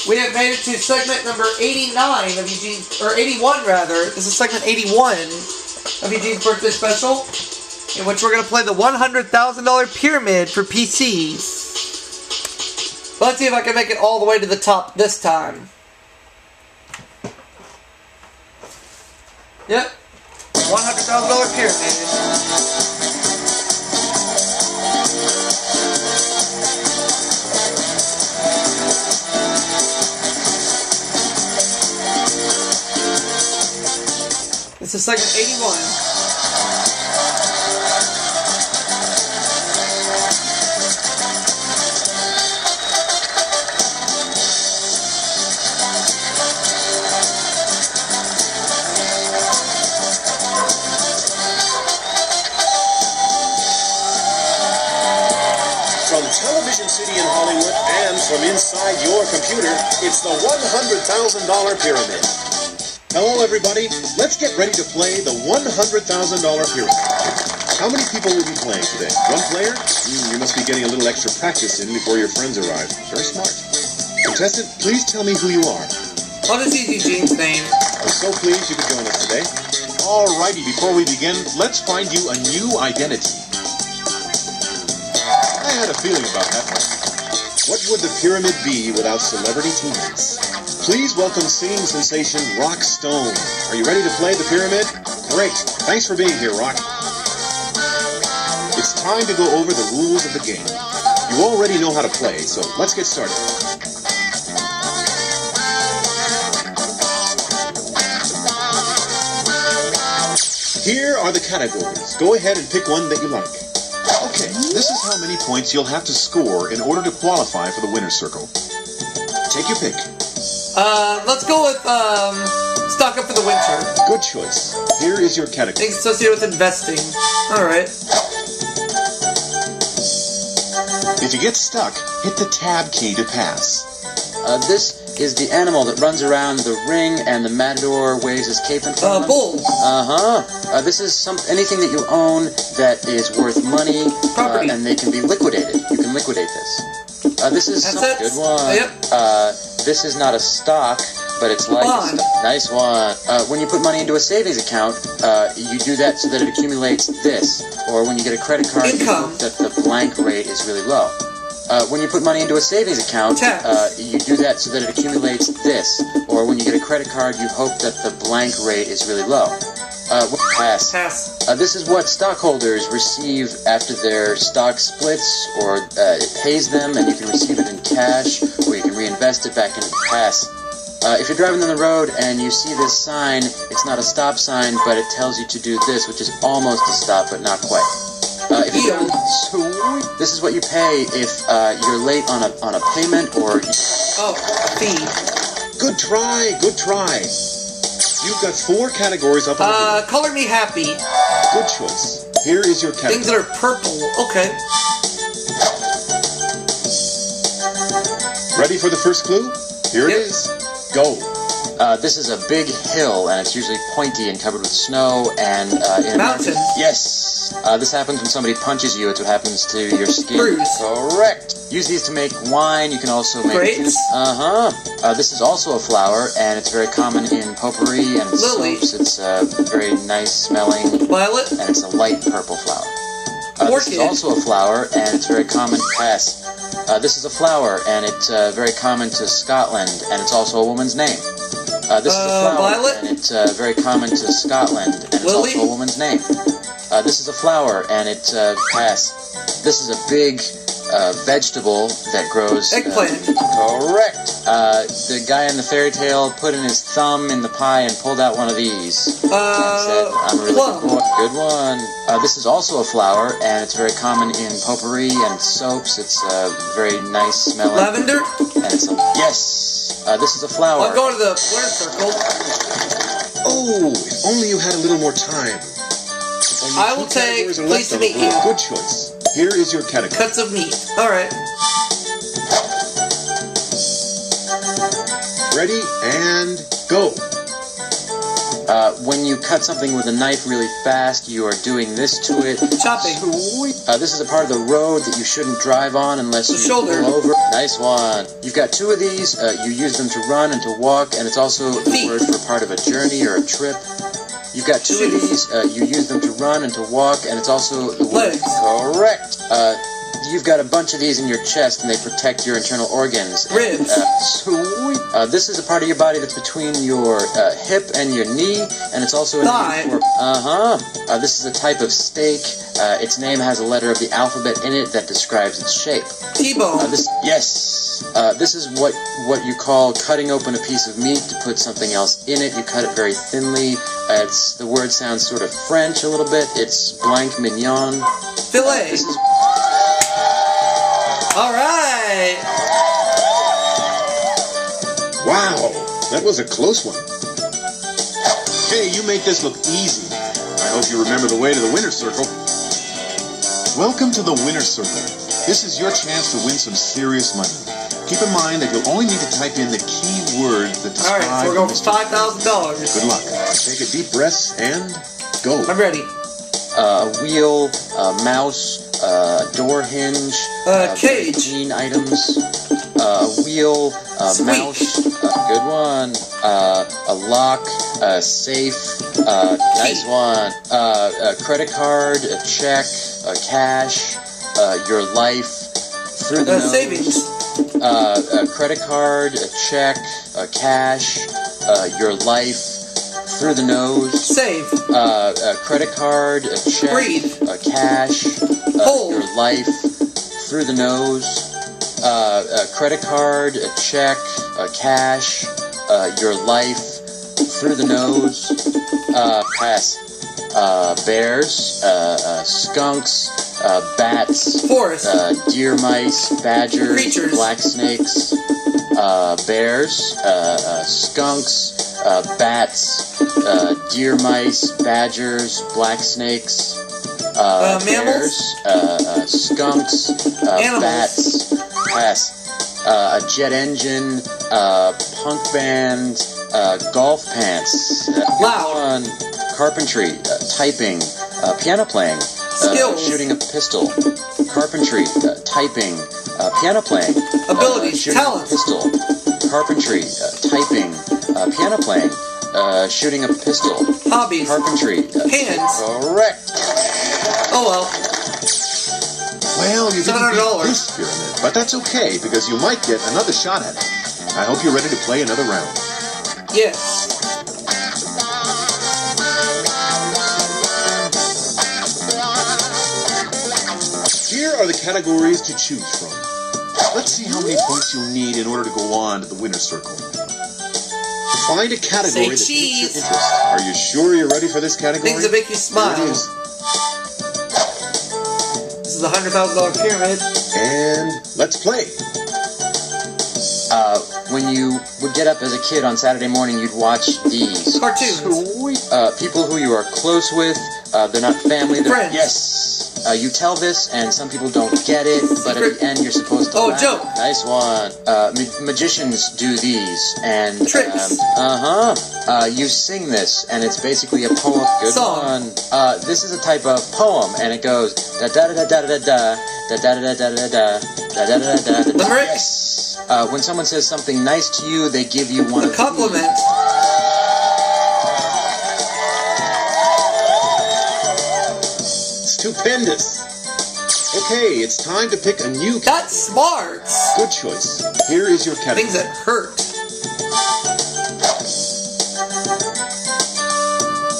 We have made it to segment number 89 of Eugene's, or 81 rather. This is segment 81 of Eugene's birthday special, in which we're going to play the $100,000 pyramid for PCs. Let's see if I can make it all the way to the top this time. Yep. $100,000 pyramid. This is segment 81. From Television City in Hollywood and from inside your computer, it's the $100,000 pyramid. Hello everybody, let's get ready to play the $100,000 pyramid. How many people will be playing today? One player? You must be getting a little extra practice in before your friends arrive. Very smart. Contestant, please tell me who you are. What is Eugene's name? I'm so pleased you could join us today. Alrighty, before we begin, let's find you a new identity. I had a feeling about that one. What would the pyramid be without celebrity teammates? Please welcome singing sensation Rock Stone. Are you ready to play the pyramid? Great. Thanks for being here, Rock. It's time to go over the rules of the game. You already know how to play, so let's get started. Here are the categories. Go ahead and pick one that you like. Okay, this is how many points you'll have to score in order to qualify for the winner's circle. Take your pick. Let's go with, stock up for the winter. Good choice. Here is your category. Things associated with investing. Alright. If you get stuck, hit the tab key to pass. This is the animal that runs around the ring and the matador waves his cape in front of him. Bull. This is anything that you own that is worth money, and they can be liquidated. You can liquidate this. This is good one. Yep. This is not a stock, but it's like a stock. Nice one. When you put money into a savings account, you do that so that it accumulates this. Or when you get a credit card, you hope that the blank rate is really low. When you put money into a savings account, you do that so that it accumulates this. Or when you get a credit card, you hope that the blank rate is really low. Pass. This is what stockholders receive after their stock splits, or it pays them, and you can receive it in cash, or you can reinvest it back into pass. If you're driving on the road and you see this sign, it's not a stop sign, but it tells you to do this, which is almost a stop, but not quite. If you're this is what you pay if you're late on a payment, or fee. Good try, good try. You've got 4 categories up on the board. Color me happy. Good choice. Here is your category. Things that are purple. Okay. Ready for the first clue? Here it is. Go. This is a big hill, and it's usually pointy and covered with snow, and in mountain. Yes. This happens when somebody punches you. It's what happens to your skin. Bruise. Correct. Use these to make wine. You can also make juice. This is also a flower, and it's very common in potpourri and soaps. It's very nice smelling. Violet. And it's a light purple flower. This is also a flower, and it's very common. Pass. This is a flower, and it's very common to Scotland, and it's also a woman's name. This is a flower, Violet? and it's very common to Scotland, and it's also a woman's name. This is a flower, and it pass. This is a big vegetable that grows. Eggplant. Correct. The guy in the fairy tale put in his thumb in the pie and pulled out one of these. And said, "I'm really plum. Good one. This is also a flower, and it's very common in potpourri and soaps. It's very nice smelling. Lavender. And it's yes. This is a flower. I'm going to the winner's circle. Oh, if only you had a little more time. I will take Pleased to Meet You. Good choice. Here is your category. Cuts of meat. Alright. Ready, and go. When you cut something with a knife really fast, you are doing this to it. Chopping. This is a part of the road that you shouldn't drive on unless you shoulder. pull over. Nice one. You've got two of these. You use them to run and to walk, and it's also the word for part of a journey or a trip. You've got two of these. You use them to run and to walk, and it's also the word. Correct. You've got a bunch of these in your chest, and they protect your internal organs. Ribs. Sweet. This is a part of your body that's between your hip and your knee, and it's also thigh. This is a type of steak. Its name has a letter of the alphabet in it that describes its shape. T-bone. This is what you call cutting open a piece of meat to put something else in it. You cut it very thinly. The word sounds sort of French a little bit. It's blanc mignon. Filet. All right. Wow, that was a close one. Hey, you make this look easy. I hope you remember the way to the winner's circle. Welcome to the winner's circle. This is your chance to win some serious money. Keep in mind that you'll only need to type in the key words that describe. All right, so we're going for $5,000. Good luck. Take a deep breath and go. I'm ready. A wheel, a mouse, a door hinge, cage, clean items, a wheel, a mouse, good one, a lock, a safe, nice one, a credit card, a check, a cash, your life, through the nose, savings, a credit card, a check, a cash, your life, through the nose, save, a credit card, a check, breathe, a cash, your life, through the nose, a credit card, a check, a cash, your life, through the nose, pass, bears, skunks, bats, forest, deer mice, badgers, creatures, black snakes, bears, skunks, bats, deer mice, badgers, black snakes, mammals, bears, skunks, bats, pass, a jet engine, punk band, golf pants, loud, carpentry, typing, piano playing, shooting a pistol, carpentry, typing, piano playing, abilities, talent, pistol, carpentry, typing, piano playing, shooting a pistol, hobbies, carpentry, hands, correct. Oh well. Well, you didn't $700. beat this pyramid, but that's okay because you might get another shot at it. I hope you're ready to play another round. Yes. Here are the categories to choose from. Let's see how many points you'll need in order to go on to the winner's circle. Find a category that piques your interest. Are you sure you're ready for this category? Things that make you smile. Here it is. This is a $100,000 pyramid. And let's play. When you would get up as a kid on Saturday morning, you'd watch these cartoons. Sweet. People who you are close with. They're not family. They're friends. Yes. You tell this, and some people don't get it, but at the end you're supposed to laugh. joke. Nice one. Magicians do these, and tricks. You sing this, and it's basically a poem. Good Song. one. This is a type of poem, and it goes da da da da da da da da da da da da da da da da da da. Limerick. Yes. When someone says something nice to you, they give you one. A compliment. Stupendous. Okay, it's time to pick a new category. That's smart. Good choice. Here is your category. Things that hurt.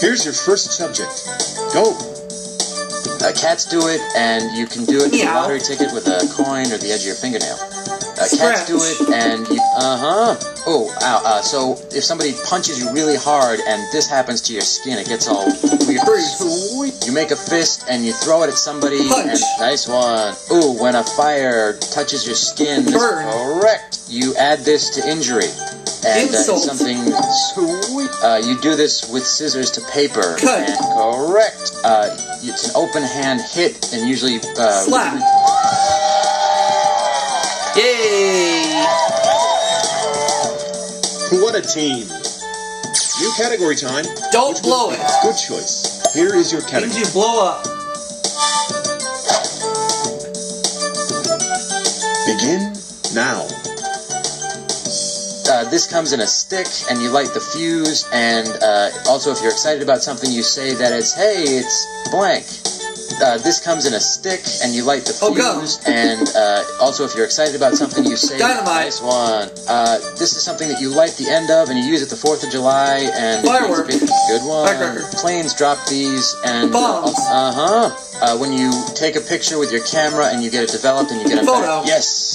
Here's your first subject. Go. Cats do it, and you can do it with a Meow. lottery ticket with a coin or the edge of your fingernail. Cats Scratch. do it, and you... Oh, ow. So if somebody punches you really hard, and this happens to your skin, it gets all weird. Sweet. You make a fist, and you throw it at somebody, Punch. and nice one. Ooh, when a fire touches your skin... Burn. Correct. You add this to injury. And Insult. something sweet. You do this with scissors to paper. Cut. And correct. It's an open hand hit, and usually Slap. Yay! What a team. New category time. Don't blow it. Good choice. Here is your Things category. you blow up. Begin now. This comes in a stick, and you light the fuse, and also if you're excited about something, you say that it's, hey, it's blank. This comes in a stick, and you light the fuse, and also if you're excited about something, you say, dynamite. Nice one. This is something that you light the end of, and you use it the 4th of July, and fireworks. Good one. Firecracker. Planes drop these, and bombs. When you take a picture with your camera and you get it developed and you get a photo. Yes.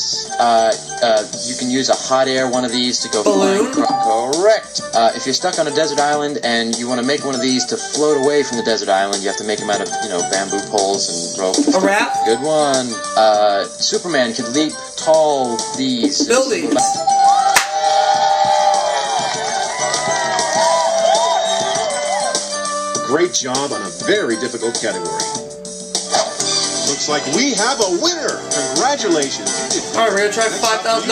You can use a hot air one of these to go balloon. flying. Correct. If you're stuck on a desert island and you want to make one of these to float away from the desert island, you have to make them out of, bamboo poles and rope. And a raft. Good one. Superman could leap tall these buildings. Great job on a very difficult category. Looks like we have a winner. Congratulations. Alright, we're gonna try for $5,000.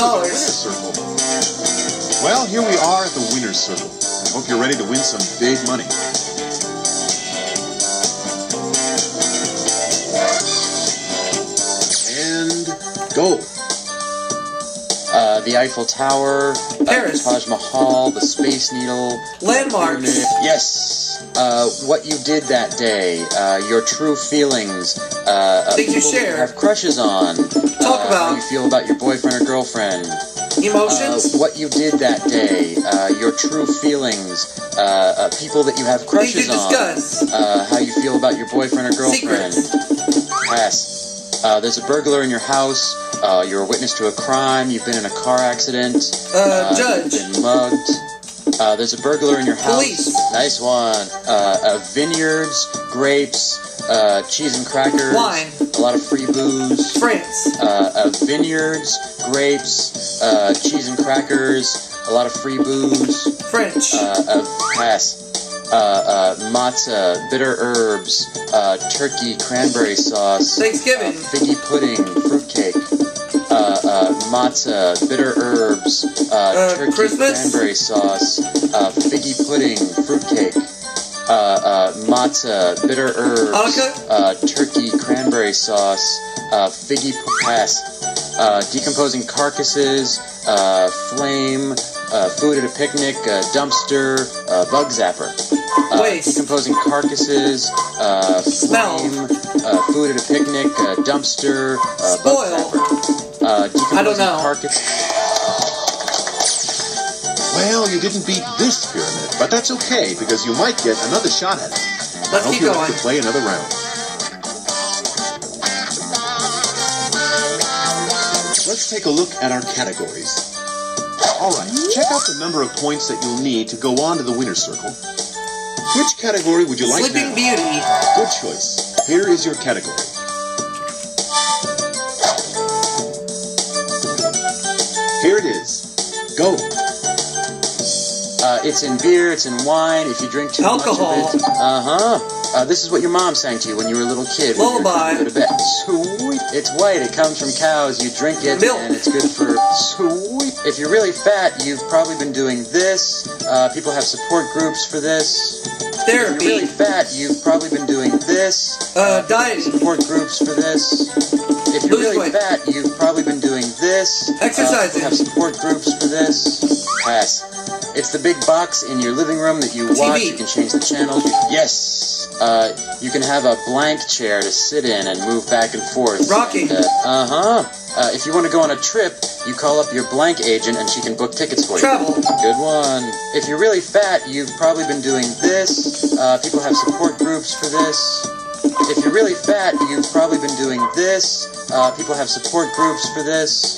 Well, here we are at the winner's circle. I hope you're ready to win some big money. And go. The Eiffel Tower, Paris. Taj Mahal, the Space Needle, landmarks. Yes. What you did that day, your true feelings, things you people share, you have crushes on, talk about, how you feel about your boyfriend or girlfriend, emotions, what you did that day, your true feelings, people that you have crushes things you discuss, how you feel about your boyfriend or girlfriend. Secrets. Pass. There's a burglar in your house. You're a witness to a crime. You've been in a car accident. Judge. You've been mugged. There's a burglar in your house. Police. Nice one. Vineyards, grapes, cheese and crackers. Wine. A lot of free booze. France. Vineyards, grapes, cheese and crackers. A lot of free booze. French. Pass. Matzah, bitter herbs, turkey, cranberry sauce, Thanksgiving, figgy pudding, fruitcake, matzah, bitter herbs, turkey, Christmas? cranberry sauce, figgy pudding, fruitcake, matzah, bitter herbs, turkey, cranberry sauce, figgy pass, decomposing carcasses, flame, food at a picnic, dumpster, bug zapper. Waste. Decomposing carcasses, flame, food at a picnic, dumpster, bug zapper. I don't know. Well, you didn't beat this pyramid, but that's okay because you might get another shot at it. Let's keep going. I hope you like to play another round. Let's take a look at our categories. Alright, check out the number of points that you'll need to go on to the winner's circle. Which category would you like Sleeping now? Beauty. Good choice. Here is your category. Here it is. Go. It's in beer, it's in wine, if you drink too alcohol. much of it. This is what your mom sang to you when you were a little kid. Lullaby. When you were to go to bed. Sweet. It's white, it comes from cows, you drink it, Milk. and it's good for sweet. If you're really fat, you've probably been doing this. People have support groups for this. Therapy. If you're really fat, you've probably been doing this. Dieting. Support groups for this. If you're Lose really weight. fat, you've probably been doing this. Exercising. People have support groups for this. Pass. It's the big box in your living room that you watch. TV. You can change the channels. Yes. You can have a blank chair to sit in and move back and forth. Rocking. If you want to go on a trip, you call up your blank agent and she can book tickets for you. Travel. Good one. If you're really fat, you've probably been doing this. People have support groups for this. If you're really fat, you've probably been doing this. People have support groups for this.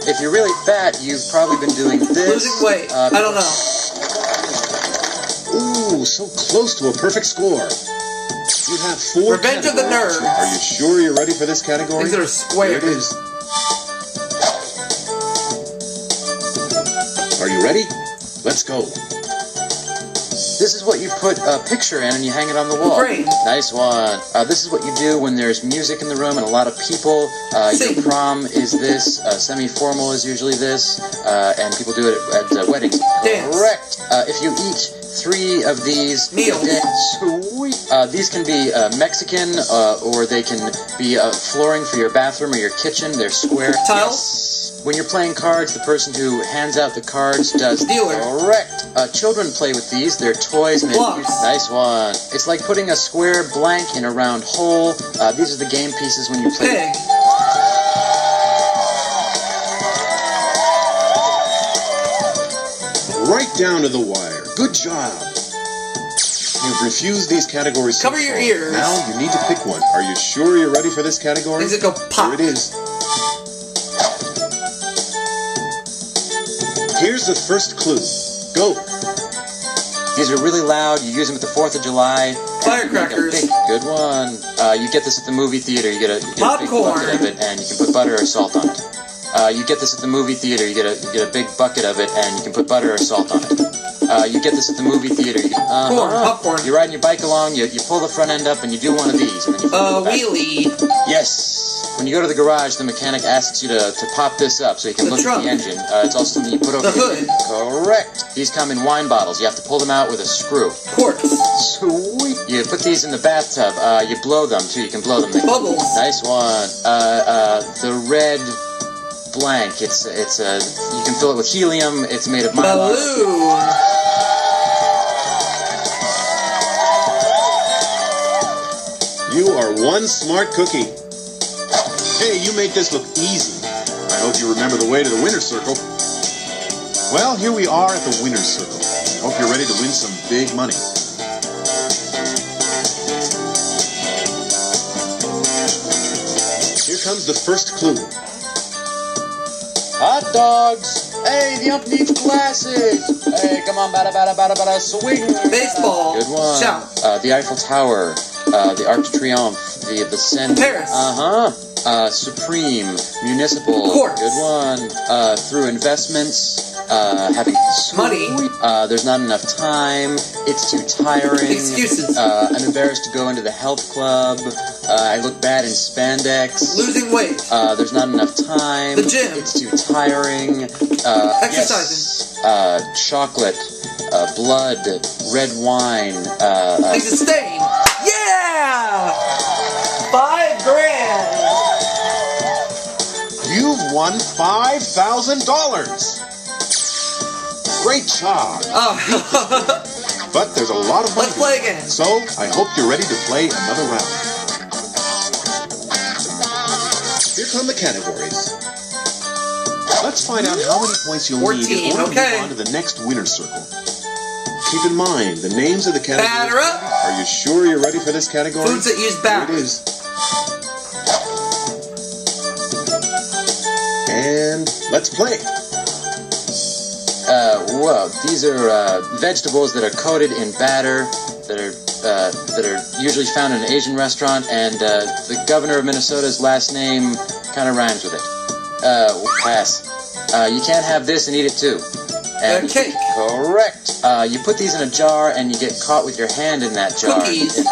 If you're really fat, you've probably been doing this. Losing weight. I don't know. Ooh, so close to a perfect score. You have 4 Revenge of the categories. Nerds. Are you sure you're ready for this category? These are square. Here it is. Are you ready? Let's go. This is what you put a picture in and you hang it on the wall. Frame. Nice one. This is what you do when there's music in the room and a lot of people. Sing. Your prom is this. Semi-formal is usually this. And people do it at weddings. Dance. Correct. If you eat 3 of these Meals. Sweet. These can be Mexican or they can be flooring for your bathroom or your kitchen. They're square. Tiles. Yes. When you're playing cards, the person who hands out the cards does Dealer. Correct. Children play with these. They're toys. And nice one. It's like putting a square blank in a round hole. These are the game pieces when you play. Pig. Right down to the wire. Good job. You've refused these categories. Cover your ears. Now you need to pick one. Are you sure you're ready for this category? Does it go pop? Here it is. Here's the first clue. Go. These are really loud. You use them at the 4th of July. Firecrackers. Good one. You get this at the movie theater. You get a big bucket of it, and you can put butter or salt on it. You get this at the movie theater. You get a big bucket of it, and you can put butter or salt on it. You get this at the movie theater. Popcorn. You're riding your bike along. You pull the front end up, and you do one of these, and then you pull it back. Wheelie. Yes. When you go to the garage, the mechanic asks you to pop this up so you can look at the engine. It's also something you put over the hood. Correct. These come in wine bottles. You have to pull them out with a screw. Corks. Sweet. You put these in the bathtub. You blow them, too. You can blow them. Bubbles. Nice one. The red blank. It's you can fill it with helium. It's made of mylar. Balloon. You are one smart cookie. Hey, you make this look easy. I hope you remember the way to the winner's circle. Well, here we are at the winner's circle. I hope you're ready to win some big money. Here comes the first clue. Hot dogs. Hey, the ump needs glasses. Hey, come on, bada, swing. Baseball. Good one. Shout. The Eiffel Tower. The Arc de Triomphe. The Seine. Paris. Supreme. Municipal. Quartz. Good one. Through investments. Having money. There's not enough time. It's too tiring. Excuses. I'm embarrassed to go into the health club. I look bad in spandex. Losing weight. There's not enough time. The gym. It's too tiring. Exercising. Yes. Chocolate. Blood. Red wine. Makes a stain. Yeah! $5,000. You've won $5,000. Great job. But there's a lot of money. Let's play again. So I hope you're ready to play another round. Here come the categories. Let's find out how many points you'll need in order to move on to the next winner's circle. Keep in mind the names of the categories. Batter up. Are you sure you're ready for this category? Foods that use batter. Here it is. And let's play. Well, these are vegetables that are coated in batter that are usually found in an Asian restaurant, and the governor of Minnesota's last name kind of rhymes with it. Pass. You can't have this and eat it too. And cake. Correct. You put these in a jar and you get caught with your hand in that jar. Cookies.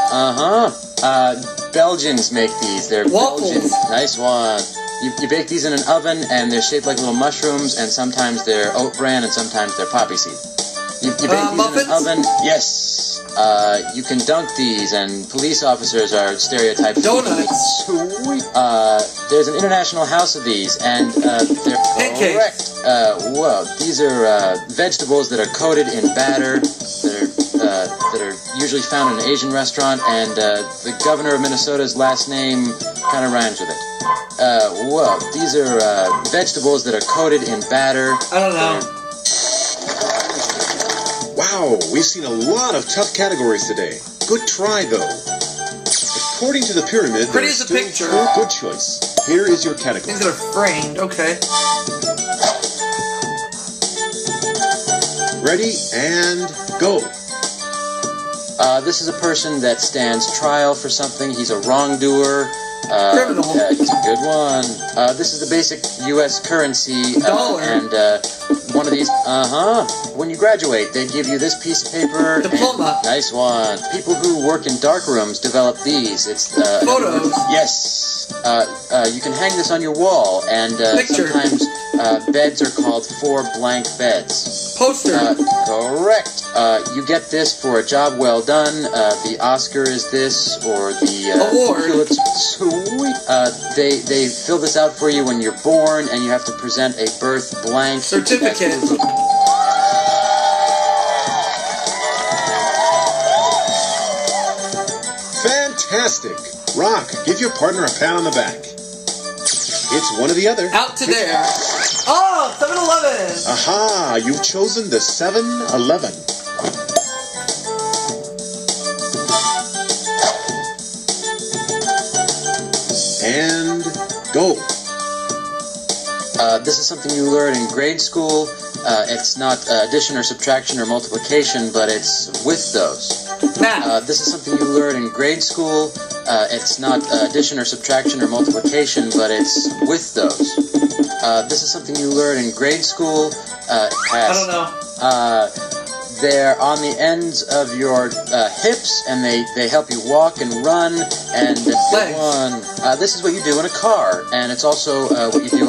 Belgians make these. They're waffles. Belgian. Nice one. You bake these in an oven, and they're shaped like little mushrooms, and sometimes they're oat bran, and sometimes they're poppy seed. You bake these muffins? in an oven. Yes. You can dunk these, and police officers are stereotyped. Donuts. Sweet. There's an international house of these, and they're correct. Well, these are vegetables that are coated in batter that are usually found in an Asian restaurant, and the governor of Minnesota's last name kind of rhymes with it. Well, these are vegetables that are coated in batter. I don't know. Wow, we've seen a lot of tough categories today. Good try, though. According to the pyramid, Pretty there's as a still picture. one good choice. Here is your category. Things that are framed. Okay. Ready and go. This is a person that stands trial for something. He's a wrongdoer. Criminal. He's a good one. This is the basic U.S. currency. Dollar. And one of these. When you graduate, they give you this piece of paper. Diploma. Nice one. People who work in dark rooms develop these. It's photos. Yes. You can hang this on your wall, and Picture. sometimes Beds are called 4 blank beds. Poster. Correct. You get this for a job well done. The Oscar is this, or the award. Pulitzer. Sweet. They fill this out for you when you're born, and you have to present a birth blank certificate. Fantastic. Rock, give your partner a pat on the back. It's one or the other. Out to there. Oh, 7-Eleven. Aha, you've chosen the 7-Eleven. And go. This is something you learn in grade school. It's not addition or subtraction or multiplication, but it's with those. Math. This is something you learn in grade school. It's not addition or subtraction or multiplication, but it's with those. This is something you learn in grade school. I don't know. They're on the ends of your hips, and they help you walk and run. And this is what you do in a car, and it's also what you do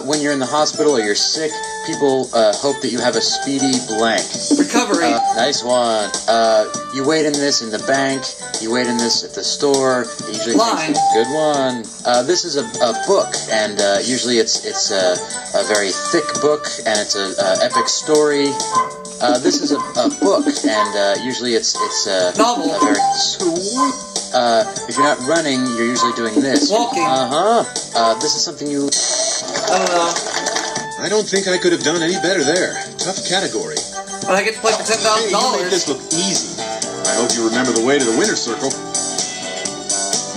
when you're in the hospital or you're sick. People hope that you have a speedy blank. Recovery. Nice one. You wait in this in the bank. You wait in this at the store. It usually line. Good one. This is a book, and usually it's a very thick book, and it's an epic story. This is a book, and usually it's novel. A very sweet. If you're not running, you're usually doing this. Walking. This is something you. I don't know. I don't think I could have done any better there. Tough category. But I get to play for $10,000. Hey, you made this look easy. I hope you remember the way to the winner's circle.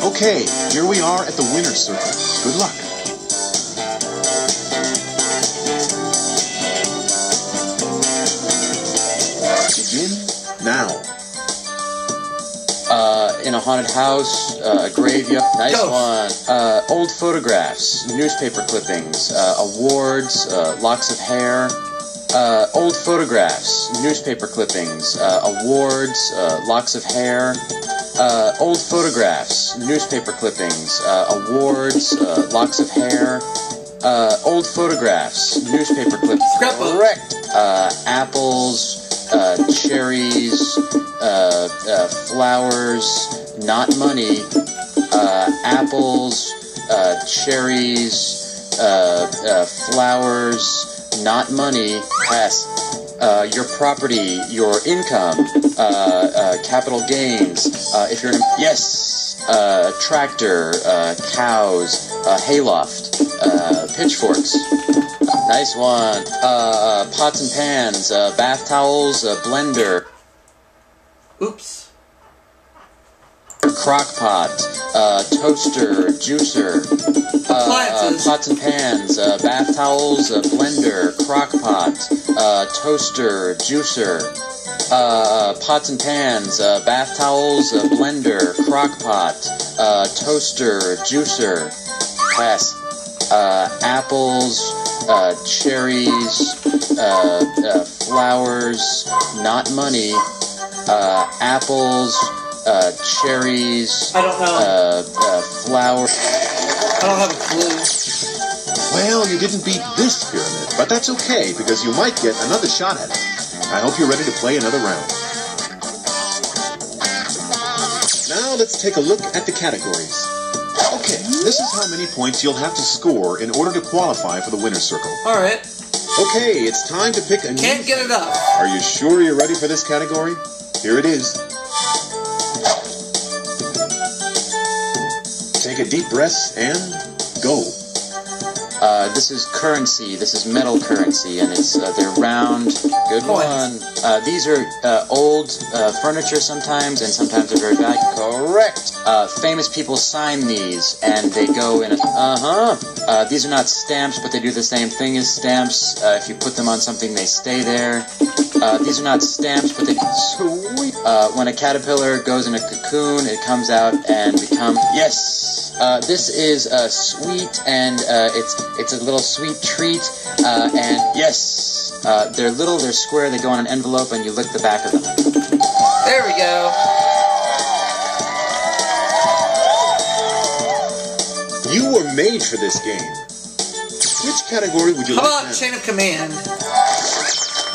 Okay, here we are at the winner's circle. Good luck. Begin now. In a haunted house, a graveyard. Nice one. Old photographs, newspaper clippings, awards, locks of hair. Old photographs, newspaper clippings, awards, locks of hair. Old photographs, newspaper clippings, awards, locks of hair. Old photographs, newspaper clippings. Correct. Apples, cherries, flowers, not money. Apples, cherries, flowers, not money. Pass. Your property, your income, capital gains. If you're tractor, cows, hayloft, pitchforks. Nice one. Pots and pans, bath towels, blender. Oops. Crock pot, toaster, juicer. Pots and pans, bath towels, blender, crock pot, toaster, juicer. Pots and pans, bath towels, blender, crock pot, toaster, juicer. Pass. Apples, cherries, flowers, not money. Apples, cherries. I don't know. Flowers. I don't have a clue. Well, you didn't beat this pyramid, but that's okay, because you might get another shot at it. I hope you're ready to play another round. Now let's take a look at the categories. Okay, this is how many points you'll have to score in order to qualify for the winner's circle. Alright. Okay, it's time to pick a new... Can't get it up. Are you sure you're ready for this category? Here it is. Take a deep breath and go. This is currency. This is metal currency, and it's they're round. Good one. These are old furniture sometimes, and sometimes they're very valuable. Correct. Famous people sign these, and they go in a... These are not stamps, but they do the same thing as stamps. If you put them on something, they stay there. These are not stamps, but they... Sweet. When a caterpillar goes in a cocoon, it comes out and becomes... Yes! This is sweet, and it's a little sweet treat, and yes, they're little, they're square, they go on an envelope, and you lick the back of them. There we go. You were made for this game. Which category would you How like about now? chain of command?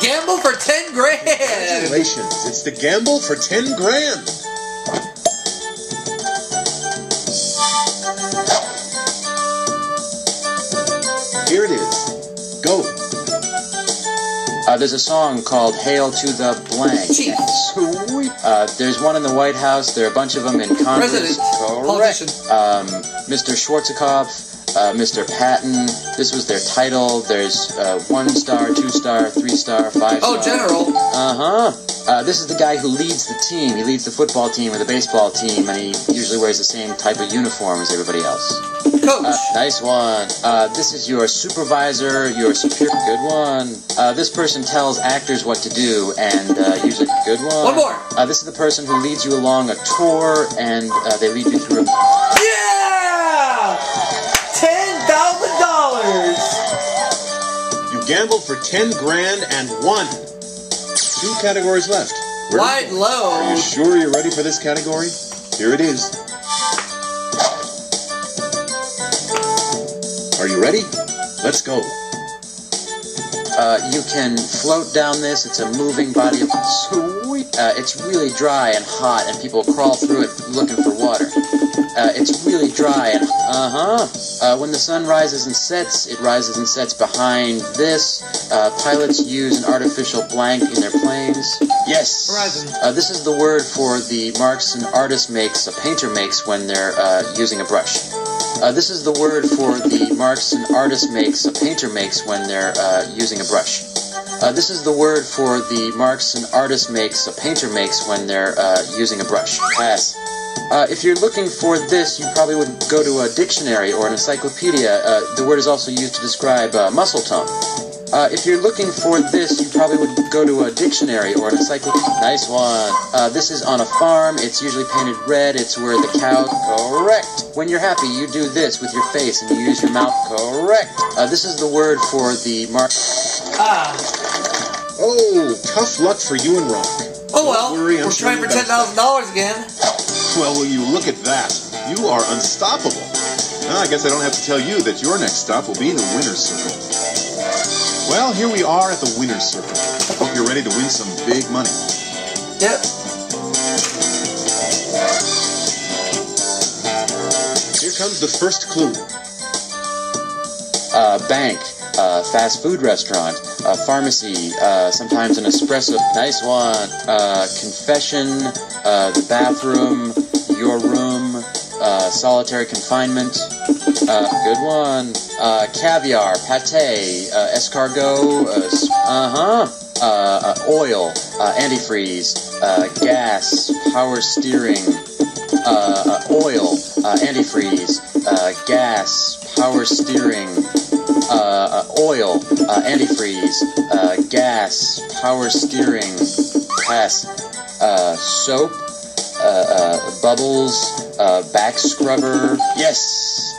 Gamble for 10 grand! Congratulations, it's the gamble for 10 grand. Here it is. Go. There's a song called Hail to the Blank. Chief. Sweet. There's one in the White House. There are a bunch of them in Congress. President. Correct. Politician. Mr. Schwarzkopf, Mr. Patton. This was their title. There's 1 star, 2 star, 3 star, 5 star. Oh, general. This is the guy who leads the team. He leads the football team or the baseball team, and he usually wears the same type of uniform as everybody else. Coach. Nice one. This is your supervisor, your superior. Good one. This person tells actors what to do, and usually good one. One more. This is the person who leads you along a tour, and they lead you through a... Yeah! $10,000! You gambled for 10 grand and won. 2 categories left. Wide low. Are you sure you're ready for this category? Here it is. Are you ready? Let's go. You can float down this. It's a moving body of... Sweet. It's really dry and hot, and people crawl through it looking for water. It's really dry and... when the sun rises and sets, it rises and sets behind this. Pilots use an artificial blank in their planes. Yes. Horizon. This is the word for the marks an artist makes, a painter makes, when they're using a brush. This is the word for the marks an artist makes, a painter makes, when they're using a brush. This is the word for the marks an artist makes, a painter makes, when they're using a brush. Pass. If you're looking for this, you probably would go to a dictionary or an encyclopedia. The word is also used to describe muscle tone. If you're looking for this, you probably would go to a dictionary or an encyclopedia. Nice one. This is on a farm. It's usually painted red. It's where the cow... Correct. When you're happy, you do this with your face and you use your mouth. Correct. This is the word for the mark... Oh, tough luck for you and Rock. Oh well, Don't worry, I'm we're sure trying for you'll bounce back. $10,000 again. Well, will you look at that? You are unstoppable. Now, I guess I don't have to tell you that your next stop will be the winner's circle. Well, here we are at the winner's circle. Hope you're ready to win some big money. Yep. Here comes the first clue. Bank, fast food restaurant, pharmacy, sometimes an espresso. Nice one. Confession, the bathroom, your room, solitary confinement. Good one. Caviar, pate, escargot, oil, antifreeze, gas, power steering, oil, antifreeze, gas, power steering, oil, antifreeze, gas, power steering, pass, soap, bubbles, back scrubber, yes,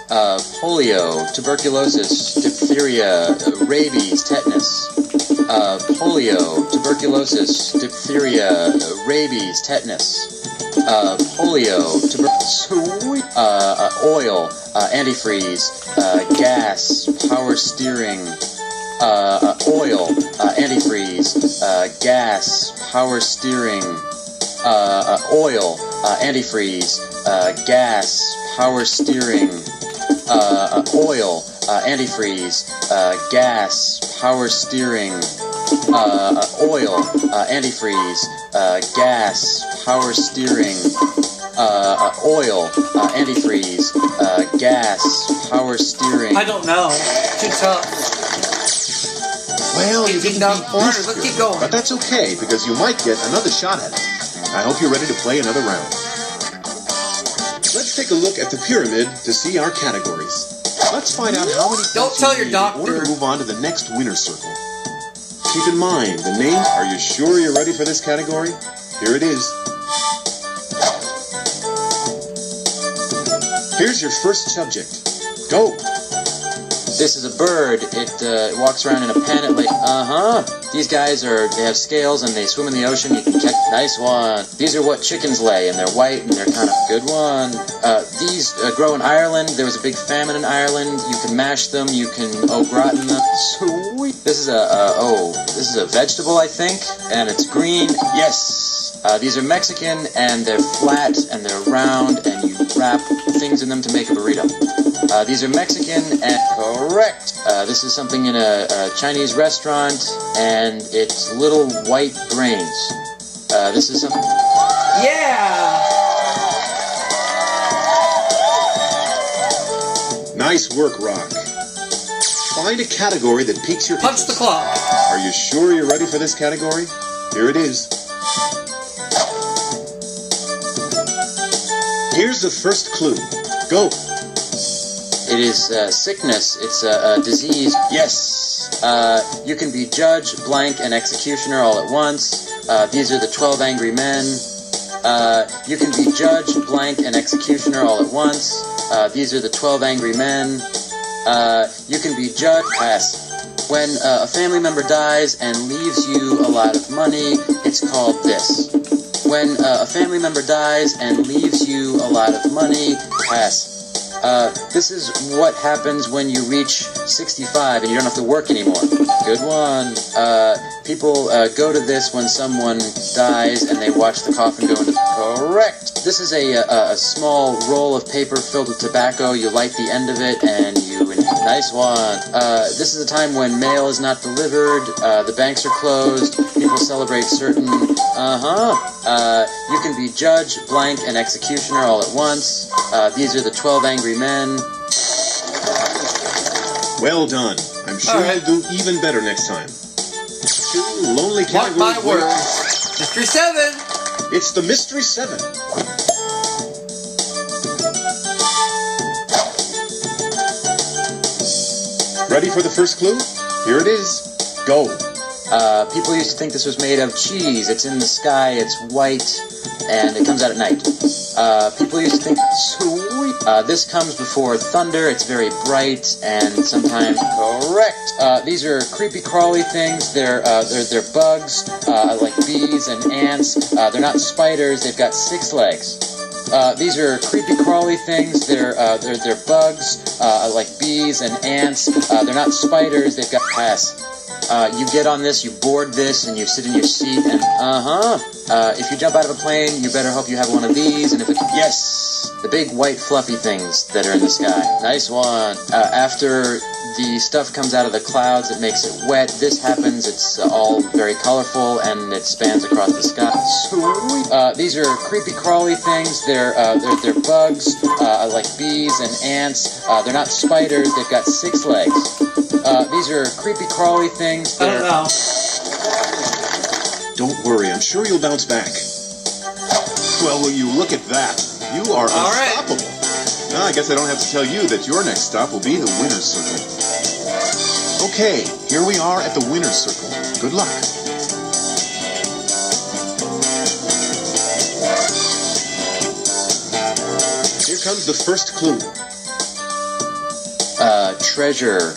polio, tuberculosis, diphtheria, rabies, tetanus, polio, tuberculosis, diphtheria, rabies, tetanus, polio, oil, antifreeze, gas, power steering, oil, antifreeze, gas, power steering, oil, antifreeze, gas, power steering, oil, antifreeze, gas, power steering, oil, antifreeze, gas, power steering, oil, antifreeze, gas, power steering. I don't know. Too tough. Well, you didn't down beat 400. this Let's good, keep going. but that's okay, because you might get another shot at it. I hope you're ready to play another round. Let's take a look at the pyramid to see our categories. Let's find out how many Don't points tell you your need in order doctor. to move on to the next winner's circle. Keep in mind, the names. Are you sure you're ready for this category? Here it is. Here's your first subject. Go. This is a bird. It walks around in a pen at lake. These guys they have scales and they swim in the ocean. You can catch. Nice one. These are what chickens lay, and they're white and they're kind of good one. These grow in Ireland. There was a big famine in Ireland. You can mash them. You can au gratin them. Sweet. This is a vegetable, I think, and it's green. Yes. These are Mexican, and they're flat and they're round, and you wrap things in them to make a burrito. These are Mexican, and correct. This is something in a Chinese restaurant, and it's little white grains. This is something. Yeah! Nice work, Rock. Find a category that piques your Punch the clock. Are you sure you're ready for this category? Here it is. Here's the first clue. Go. It is sickness. It's a disease. Yes. You can be judge, blank, and executioner all at once. These are the 12 angry men. You can be judge, blank, and executioner all at once. These are the 12 angry men. You can be judge. Pass. When a family member dies and leaves you a lot of money, it's called this. When a family member dies and leaves you a lot of money, pass. This is what happens when you reach 65 and you don't have to work anymore. Good one. People go to this when someone dies and they watch the coffin go into... Correct. This is a small roll of paper filled with tobacco. You light the end of it and you... Nice one. This is a time when mail is not delivered. The banks are closed. People celebrate certain... You can be judge, blank, and executioner all at once. These are the 12 angry men. Well done. I'm sure you'll do even better next time. 2 lonely categories. Mark my words. Mystery 7. It's the Mystery 7. Ready for the first clue? Here it is. Go. People used to think this was made of cheese. It's in the sky, it's white, and it comes out at night. People used to think, sweet. This comes before thunder. It's very bright, and sometimes correct. These are creepy crawly things. They're bugs, like bees and ants. They're not spiders. They've got 6 legs. These are creepy crawly things. They're bugs, like bees and ants. They're not spiders. They've got pass. You get on this, you board this, and you sit in your seat, and if you jump out of a plane, you better hope you have one of these, and if it... Yes! The big white fluffy things that are in the sky. Nice one. After the stuff comes out of the clouds, it makes it wet. This happens, it's all very colorful, and it spans across the sky. Sweet. These are creepy crawly things. They're bugs, like bees and ants. They're not spiders. They've got 6 legs. These are creepy crawly things. I don't know. Don't worry, I'm sure you'll bounce back. Well, will you look at that? You are unstoppable. Right. Now, I guess I don't have to tell you that your next stop will be the winner's circle. Okay, here we are at the winner's circle. Good luck. Here comes the first clue. Treasure.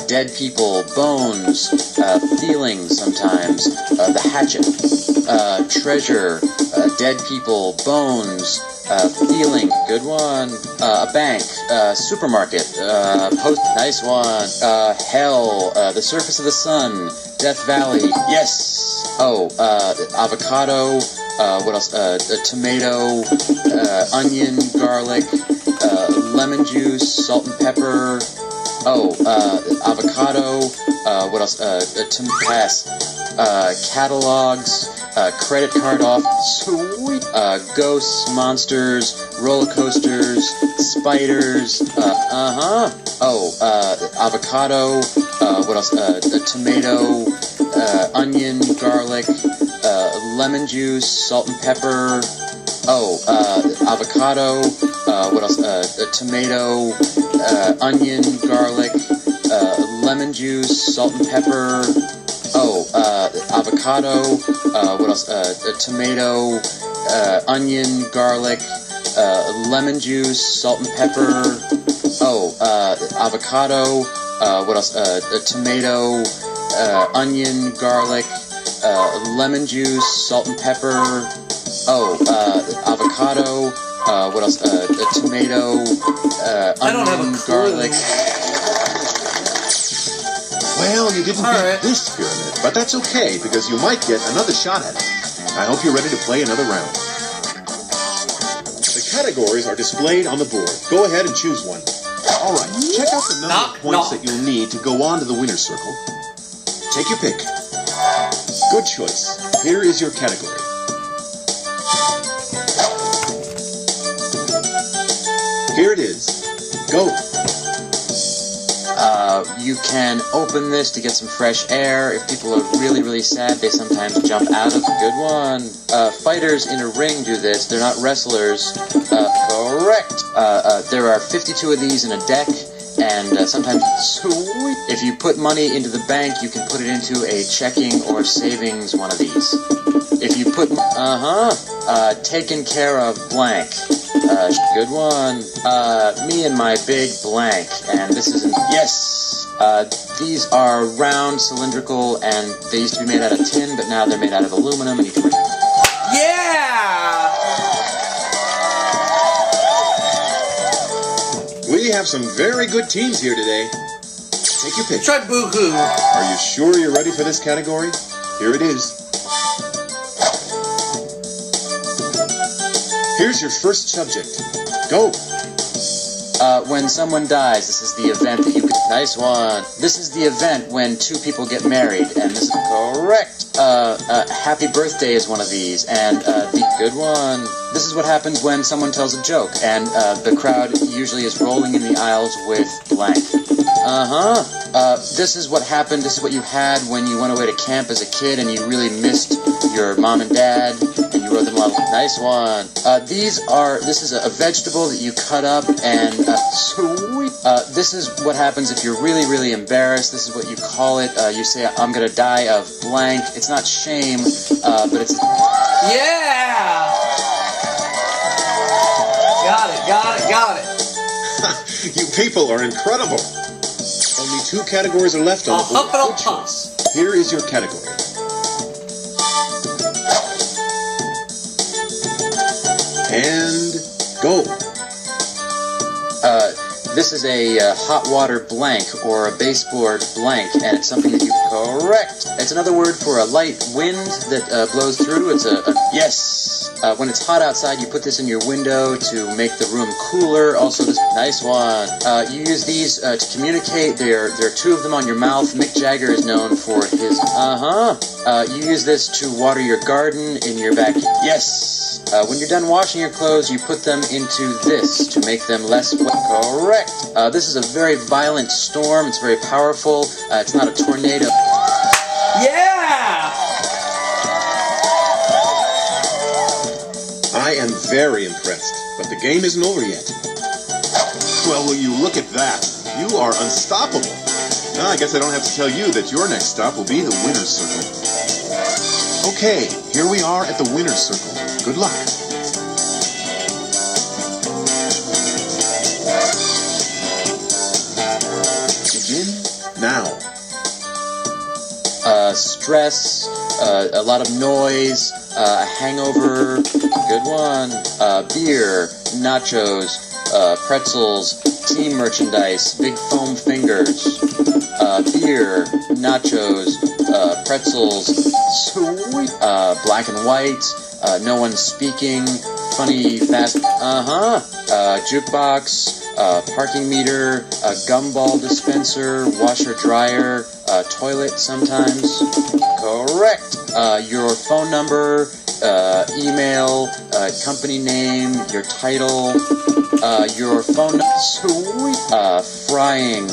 Dead people, bones, feelings sometimes, the hatchet, treasure, dead people, bones, feeling, good one, a bank, supermarket, post, nice one, hell, the surface of the sun, Death Valley, yes, avocado, what else, tomato, onion, garlic, lemon juice, salt and pepper, avocado, what else, pass, catalogs, credit card off, sweet, ghosts, monsters, roller coasters, spiders, avocado, what else, tomato, onion, garlic, lemon juice, salt and pepper, avocado, what else, tomato, onion, garlic, lemon juice, salt and pepper, avocado, what else, tomato, onion, garlic, lemon juice, salt and pepper, avocado, What else? A tomato, onion, garlic, lemon juice, salt and pepper. Oh, avocado. What else? A tomato, onion, garlic. Well, you didn't beat this pyramid, but that's okay, because you might get another shot at it. I hope you're ready to play another round. The categories are displayed on the board. Go ahead and choose one. All right, check out the number of points that you'll need to go on to the winner's circle. Take your pick. Good choice. Here is your category. Here it is. Go. You can open this to get some fresh air. If people are really, really sad, they sometimes jump out of. Good one. Fighters in a ring do this. They're not wrestlers. Correct. There are 52 of these in a deck, and sometimes, sweet. If you put money into the bank, you can put it into a checking or savings one of these. If you put, taken care of blank. Good one. Me and my big blank, and this isn't, yes. These are round, cylindrical, and they used to be made out of tin, but now they're made out of aluminum, and you can... Yeah! We have some very good teams here today. Take your pick. Try Boo-Hoo. Are you sure you're ready for this category? Here it is. Here's your first subject. Go. When someone dies, this is the event that you could... Nice one. This is the event when two people get married, and this is correct. Happy birthday is one of these, and the good one. This is what happens when someone tells a joke, and the crowd usually is rolling in the aisles with blank. This is what happened, this is what you had when you went away to camp as a kid and you really missed your mom and dad, and you wrote them a lot. Nice one. This is a vegetable that you cut up, and sweet. This is what happens if you're really, really embarrassed. This is what you call it. You say, I'm gonna die of blank. It's not shame, but it's... Yeah! Got it. You people are incredible. Only 2 categories are left on the board. Good choice. Here is your category. And go. This is a hot water blank or a baseboard blank, and it's something that you... Correct. It's another word for a light wind that blows through. It's a yes. When it's hot outside, you put this in your window to make the room cooler. Also, this nice one. You use these to communicate. There are 2 of them on your mouth. Mick Jagger is known for his... You use this to water your garden in your back... Yes. When you're done washing your clothes, you put them into this to make them less wet. Correct. This is a very violent storm. It's very powerful. It's not a tornado. Yeah! I am very impressed, but the game isn't over yet. Well, will you look at that? You are unstoppable. Now, I guess I don't have to tell you that your next stop will be the winner's circle. Okay, here we are at the winner's circle. Good luck. Begin now. Stress, a lot of noise, a hangover, good one, beer, nachos, pretzels, team merchandise, big foam fingers, beer, nachos, pretzels, sweet, black and white, no one speaking, funny, fast, jukebox, parking meter, a gumball dispenser, washer dryer, toilet sometimes. Correct. Your phone number, email, company name, your title, your phone number, sweet, frying,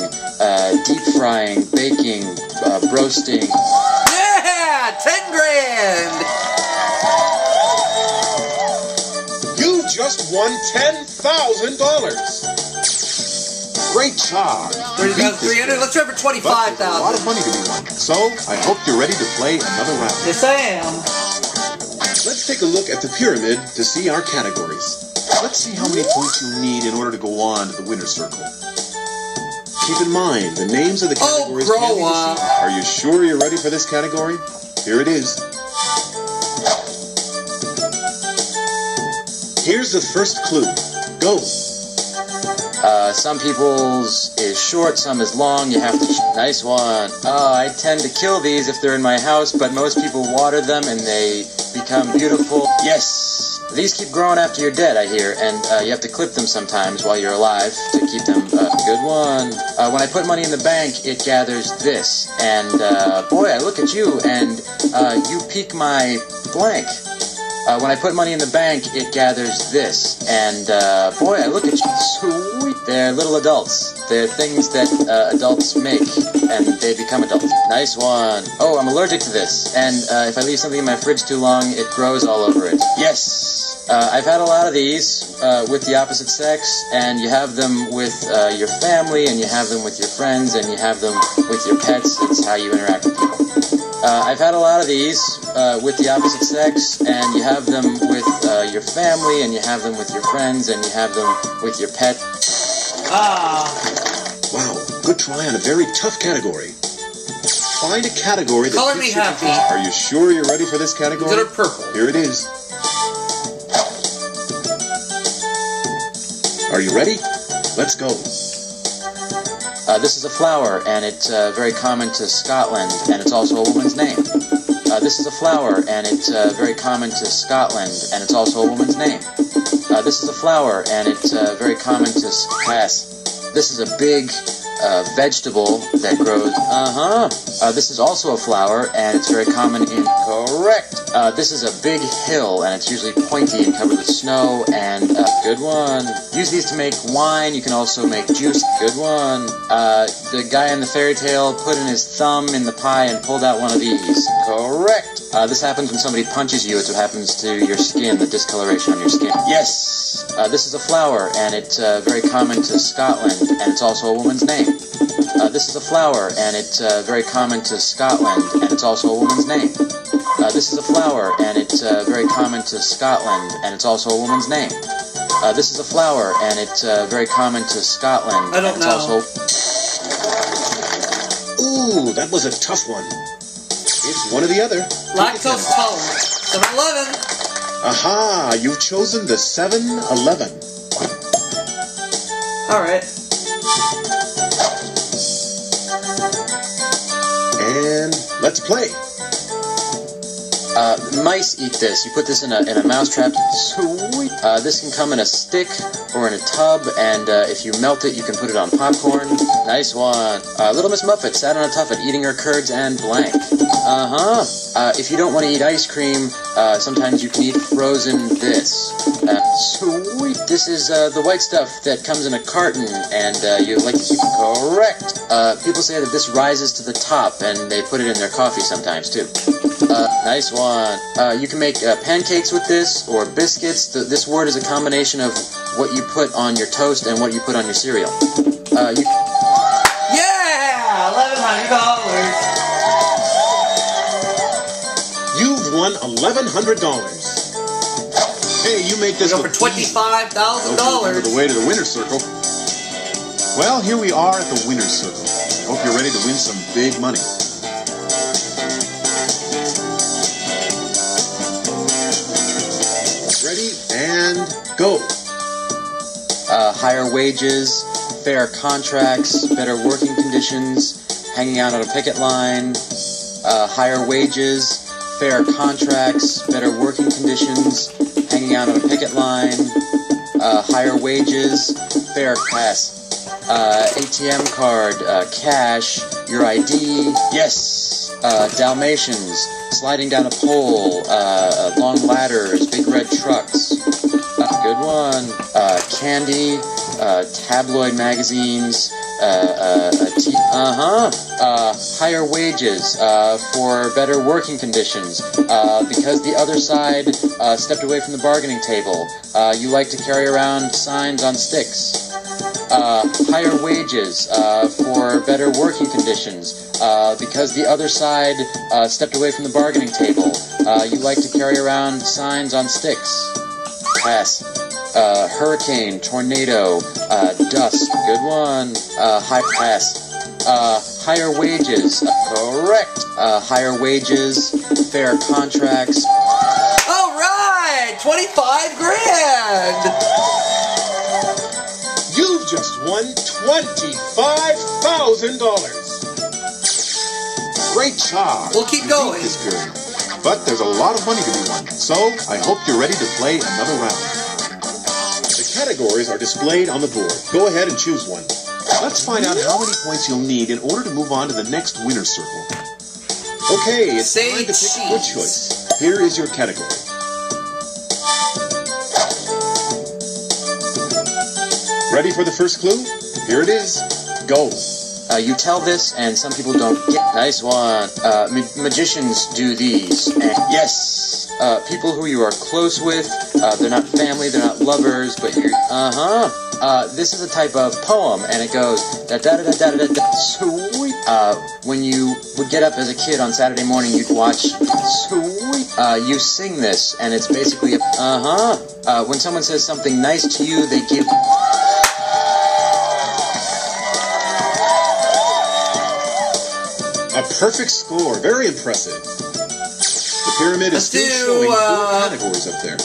deep frying, baking, roasting. Yeah! 10 grand! You just won $10,000. Great job. 30,300. Let's try for 25,000. A lot of money to be won. So, I hope you're ready to play another round. Yes, I am. Let's take a look at the pyramid to see our categories. Let's see how many points you need in order to go on to the winner's circle. Keep in mind the names of the categories. Oh, grow up. Are you sure you're ready for this category? Here it is. Here's the first clue. Go. Some people's is short, some is long. You have to... Nice one. I tend to kill these if they're in my house, but most people water them and they become beautiful. Yes! These keep growing after you're dead, I hear, and you have to clip them sometimes while you're alive to keep them... good one. When I put money in the bank, it gathers this. And, boy, I look at you, and you pique my blank. When I put money in the bank, it gathers this. And, boy, I look at you. Sweet. They're little adults. They're things that adults make, and they become adults. Nice one. Oh, I'm allergic to this. And if I leave something in my fridge too long, it grows all over it. Yes. I've had a lot of these with the opposite sex, and you have them with your family, and you have them with your friends, and you have them with your pets. It's how you interact with people. I've had a lot of these with the opposite sex, and you have them with your family, and you have them with your friends, and you have them with your pet. Wow, good try on a very tough category. Find a category that Color me fits your happy. Are you sure you're ready for this category? Is it a purple? Here it is. Are you ready? Let's go. This is a flower, and it's very common to Scotland, and it's also a woman's name. This is a flower, and it's very common to Scotland, and it's also a woman's name. This is a flower, and it's very common to pass. This is a big vegetable that grows. This is also a flower, and it's very common in. Correct. This is a big hill, and it's usually pointy and covered with snow. And good one. Use these to make wine. You can also make juice. Good one. The guy in the fairy tale put in his thumb in the pie and pulled out one of these. Correct. This happens when somebody punches you. It's what happens to your skin, the discoloration on your skin. Yes. This is a flower, and it's very common to Scotland, and it's also a woman's name. This is a flower, and it's very common to Scotland, and it's also a woman's name. This is a flower, and it's very common to Scotland, and it's also a woman's name. This is a flower, and it's very common to Scotland. I don't know. Also... Ooh, that was a tough one. It's one or the other. Lactose tolerant. 7-Eleven. Aha, you've chosen the 7-Eleven. Alright. And let's play. Mice eat this. You put this in a mousetrap. Sweet. This can come in a stick or in a tub, and if you melt it, you can put it on popcorn. Nice one. Little Miss Muffet sat on a tuffet eating her curds and blank. If you don't want to eat ice cream, sometimes you can eat frozen this. Sweet. This is the white stuff that comes in a carton, and you like to keep it correct. People say that this rises to the top, and they put it in their coffee sometimes, too. Nice one. You can make pancakes with this, or biscuits. This word is a combination of what you put on your toast and what you put on your cereal. Yeah! $1,100. You've won $1,100. Hey, you make this Go for $25,000. the way to the winner's circle. Well, here we are at the winner's circle. I hope you're ready to win some big money. Ready and go. Higher wages, fair contracts, better working conditions, hanging out on a picket line. Higher wages, fair contracts, better working conditions, hanging out on a picket line. Higher wages, fair pass. ATM card, cash, your ID, yes. Dalmatians, sliding down a pole, long ladders, big red trucks. Good one. Candy, tabloid magazines, higher wages, for better working conditions, because the other side stepped away from the bargaining table. You like to carry around signs on sticks. Higher wages, for better working conditions, because the other side stepped away from the bargaining table. You like to carry around signs on sticks. Pass. hurricane, tornado, dust, good one. High pass. Higher wages, correct. Higher wages, fair contracts. All right, 25 grand. You've just won $25,000. Great job. We'll keep going. This period. But there's a lot of money to be won, so I hope you're ready to play another round. The categories are displayed on the board. Go ahead and choose one. Let's find out how many points you'll need in order to move on to the next winner's circle. Okay, it's time to pick a good choice. Here is your category. Ready for the first clue? Here it is. Go. You tell this, and some people don't get. Nice one. Magicians do these. And yes. People who you are close with. They're not family, they're not lovers, but you're. This is a type of poem, and it goes da da da da da da da. Sweet. When you would get up as a kid on Saturday morning, you'd watch. Sweet. You sing this, and it's basically a. When someone says something nice to you, they give. A perfect score. Very impressive. The pyramid is still showing 4 categories up there.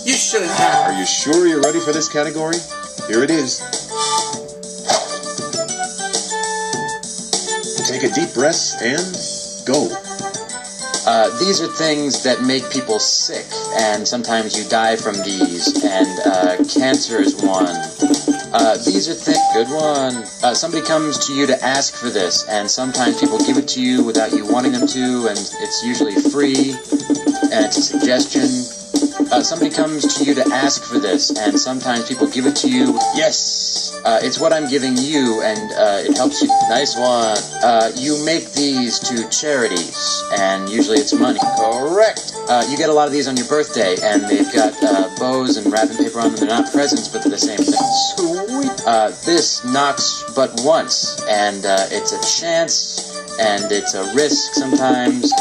You should have. Are you sure you're ready for this category? Here it is. Take a deep breath and go. These are things that make people sick, and sometimes you die from these, and cancer is one. These are things. Good one. Somebody comes to you to ask for this, and sometimes people give it to you without you wanting them to, and it's usually free, and it's a suggestion. Somebody comes to you to ask for this, and sometimes people give it to you. Yes, it's what I'm giving you, and it helps you. Nice one. You make these to charities, and usually it's money. Correct. You get a lot of these on your birthday, and they've got bows and wrapping paper on them. They're not presents, but they're the same thing. Sweet. This knocks but once, and it's a chance, and it's a risk sometimes.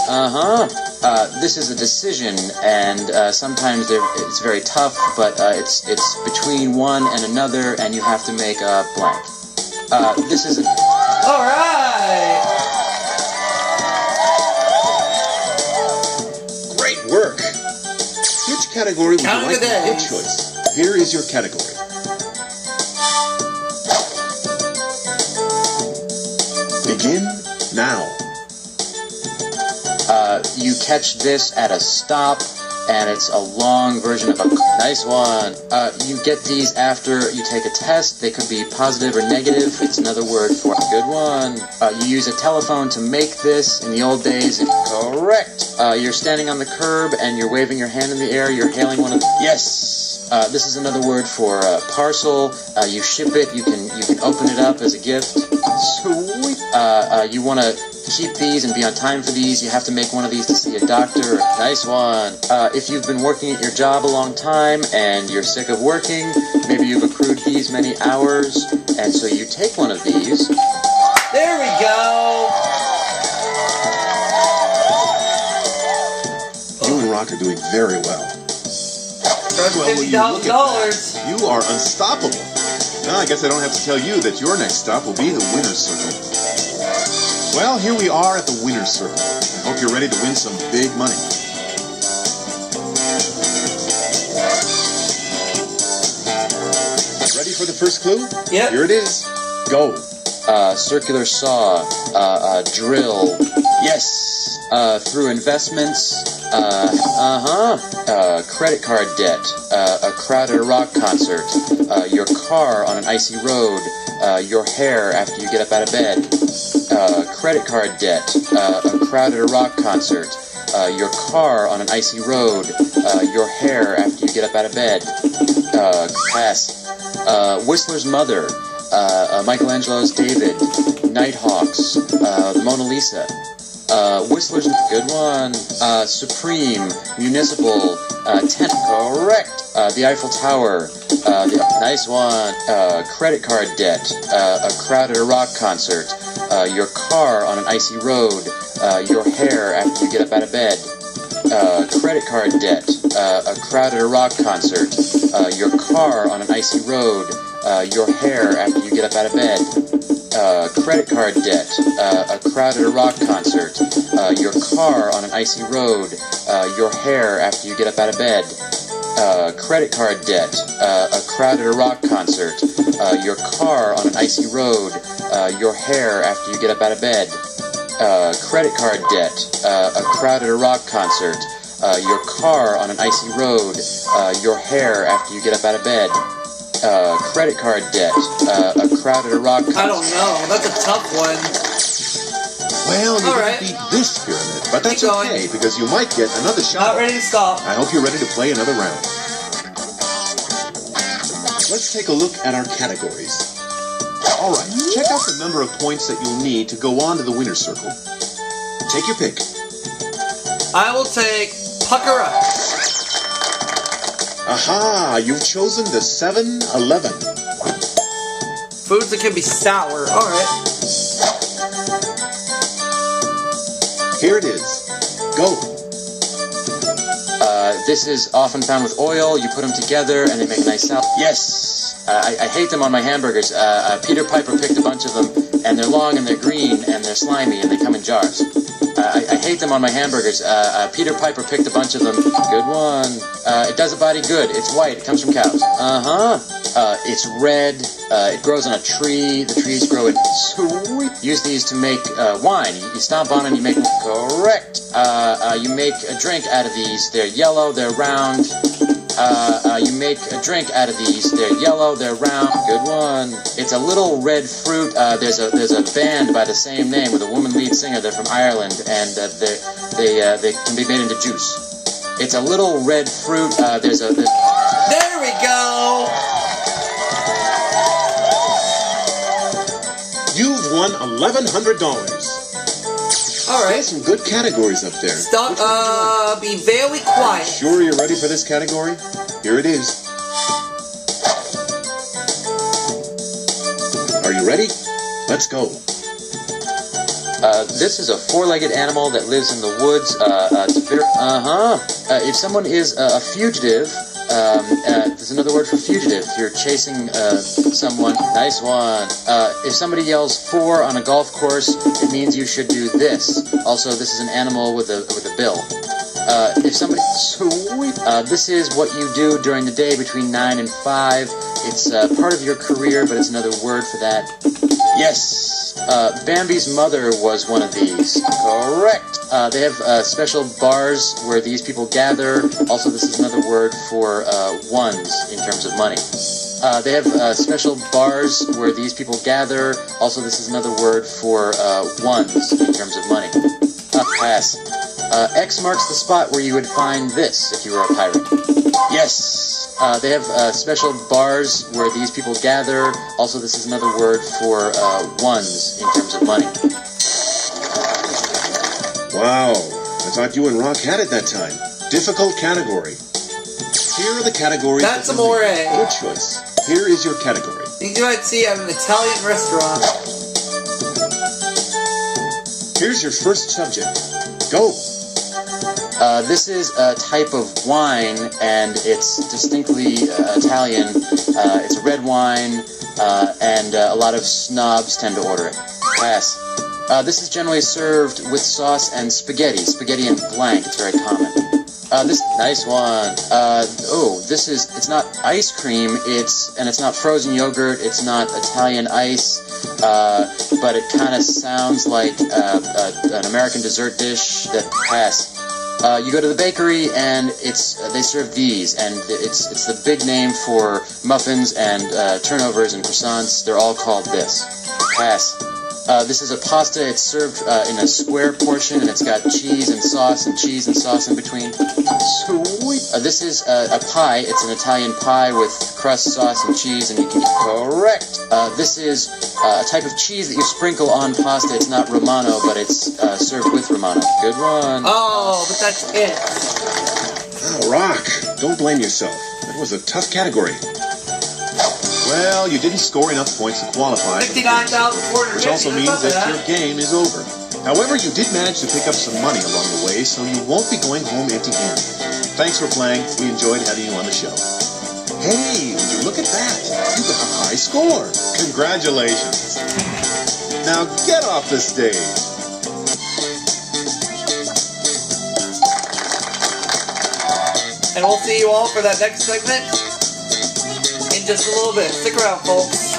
This is a decision, and sometimes it's very tough, but it's between one and another, and you have to make a blank. This is a... All right. Great work. Which category would you like to have a days. choice? Here is your category. Begin now. You catch this at a stop, and it's a long version of a... Nice one. You get these after you take a test. They could be positive or negative. It's another word for... Good one. You use a telephone to make this. In the old days, correct. You're standing on the curb, and you're waving your hand in the air. You're hailing one of the... Yes. This is another word for parcel. You ship it. You can open it up as a gift. Sweet. You want to keep these and be on time for these. You have to make one of these to see a doctor. Nice one. If you've been working at your job a long time and you're sick of working, maybe you've accrued these many hours, and so you take one of these. There we go. You and Rock are doing very well. Well, when you look at that, you are unstoppable. Now, I guess I don't have to tell you that your next stop will be the winner's circle. Well, here we are at the winner's circle. I hope you're ready to win some big money. Ready for the first clue? Yep. Here it is. Go. Circular saw, drill. Yes. Through investments. Credit card debt. A crowd at a rock concert. Your car on an icy road. Your hair after you get up out of bed. Credit card debt. A crowd at a rock concert. Your car on an icy road. Your hair after you get up out of bed. Pass. Whistler's mother. Michelangelo's David. Nighthawks. The Mona Lisa. Whistler's good one. Supreme, municipal, tent. Correct. The Eiffel Tower. Nice one. Credit card debt. A crowd at a rock concert. Your car on an icy road. Your hair after you get up out of bed. Credit credit card debt, a crowd at a rock concert, your car on an icy road, your hair after you get up out of bed, credit card debt, a crowd at a rock concert, your car on an icy road, your hair after you get up out of bed, credit card debt, a crowd at a rock concert, your car on an icy road, your hair after you get up out of bed, credit card debt, a crowd at a rock concert, your car on an icy road, your hair after you get up out of bed, credit card debt, a crowd at a rock concert. I don't know. That's a tough one. Well, you didn't beat this pyramid, but that's okay, because you might get another shot. Not ready to stop. I hope you're ready to play another round. Let's take a look at our categories. All right, check out the number of points that you'll need to go on to the winner's circle. Take your pick. I will take Pucker Up. Aha, you've chosen the 7-Eleven. Foods that can be sour. All right. Here it is. Go. This is often found with oil. You put them together and they make a nice salad. Yes! I hate them on my hamburgers. Peter Piper picked a bunch of them, and they're long and they're green and they're slimy and they come in jars. I hate them on my hamburgers. Peter Piper picked a bunch of them. Good one. It does a body good. It's white. It comes from cows. It's red. It grows on a tree. The trees grow in sweet. Use these to make wine. You stomp on and you make... Correct. You make a drink out of these. They're yellow. They're round. You make a drink out of these. They're yellow. They're round. Good one. It's a little red fruit. There's a band by the same name with a woman lead singer. They're from Ireland, and they can be made into juice. It's a little red fruit. There we go. You've won $1,100. All right. There's some good categories up there. Stop. Be very quiet. Sure you're ready for this category? Here it is. Are you ready? Let's go. This is a four-legged animal that lives in the woods. If someone is a fugitive, there's another word for fugitive. If you're chasing someone, nice one. If somebody yells 4 on a golf course, it means you should do this. Also, this is an animal with a bill. If somebody, sweet. This is what you do during the day between 9 and 5. It's part of your career, but it's another word for that. Yes. Bambi's mother was one of these. Correct. They have special bars where these people gather. Also, this is another word for ones in terms of money. They have special bars where these people gather. Also, this is another word for ones in terms of money. Pass. X marks the spot where you would find this if you were a pirate. Yes. They have special bars where these people gather. Also, this is another word for ones in terms of money. Wow, I thought you and Rock had it that time. Difficult category. Here are the categories. That's amore. Good choice. Here is your category. Things you might see at an Italian restaurant. Here's your first subject. Go. This is a type of wine, and it's distinctly Italian. It's a red wine, and a lot of snobs tend to order it. Pass. This is generally served with sauce and spaghetti. Spaghetti and blank. It's very common. This nice one. It's not ice cream. It's not frozen yogurt. It's not Italian ice. But it kind of sounds like an American dessert dish. That pass. You go to the bakery and they serve these, and it's the big name for muffins and turnovers and croissants. They're all called this. Pass. This is a pasta. It's served in a square portion, and it's got cheese and sauce in between. Sweet. This is a pie. It's an Italian pie with crust, sauce, and cheese, and you can eat. Correct. This is a type of cheese that you sprinkle on pasta. It's not Romano, but it's served with Romano. Good one. Oh, but that's it. Oh, Rock, don't blame yourself. That was a tough category. Well, you didn't score enough points to qualify. 59,400. Which also means that your game is over. However, you did manage to pick up some money along the way, so you won't be going home empty-handed. Thanks for playing. We enjoyed having you on the show. Hey, would you look at that? You got a high score. Congratulations. Now get off the stage. And we'll see you all for that next segment in just a little bit. Stick around, folks.